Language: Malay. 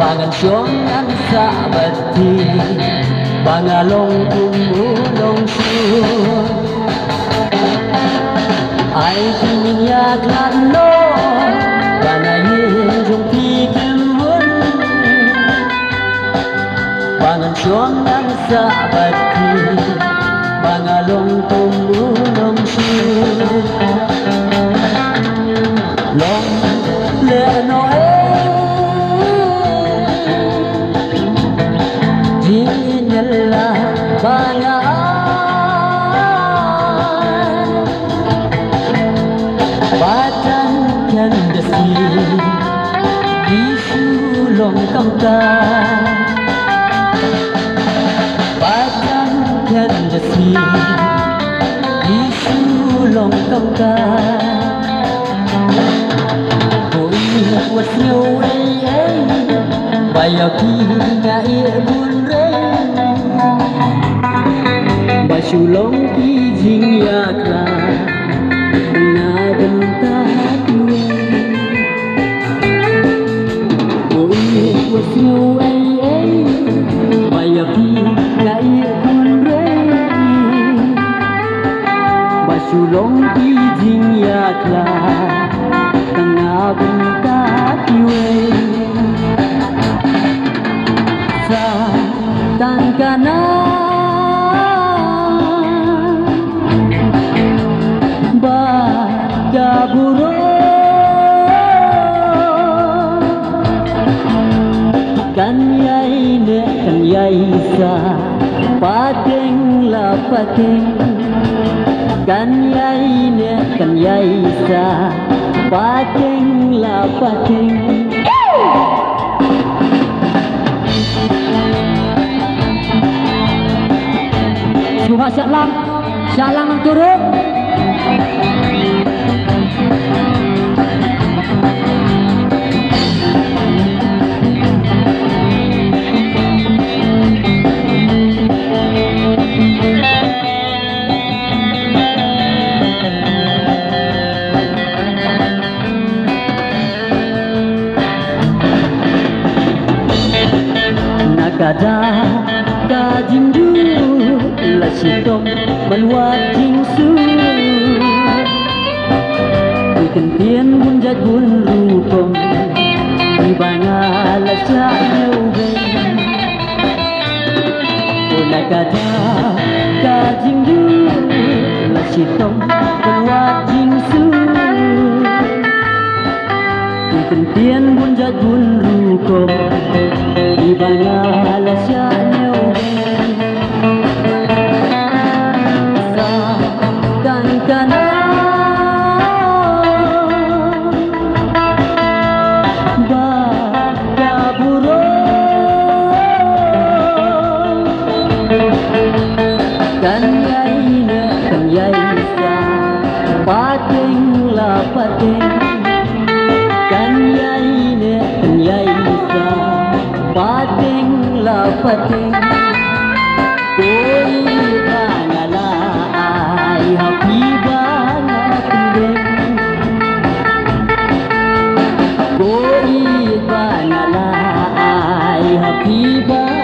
Pangan syongan sa bati Bangalong umulong sun Ay timinyak lalo Banayin yung pikimun Pangan syongan sa bati Bangalong umulong sun Long leno Jinala bangaan Batan kandasi Isulong kamka Batan kandasi Isulong kamka Was no way Bayaki nga ibun rin Basulong kijing yakla Naganta tuwe Was no way Bayaki nga ibun rin Basulong kijing yakla Naganta sa tangkana bagaburo kanyay ne kanyay sa pating lapating kanyay ne kanyay sa pating lapating Suha siya lang ang turun Nagada kajingdu Lasitom manuat jingsu Ikentian bunjat bun rukom Ibanga lasya nyauben Nagada kajingdu Lasitom manuat jingsu Ikentian bunjat bun rukom Ibanga lasya nyauben Sa kankana bagaburo Kanyay na kanyay sa pating lapating Kanyay na kanyay sa pating lapating Ko'y banala ay happy banatuling Ko'y banala ay happy banatuling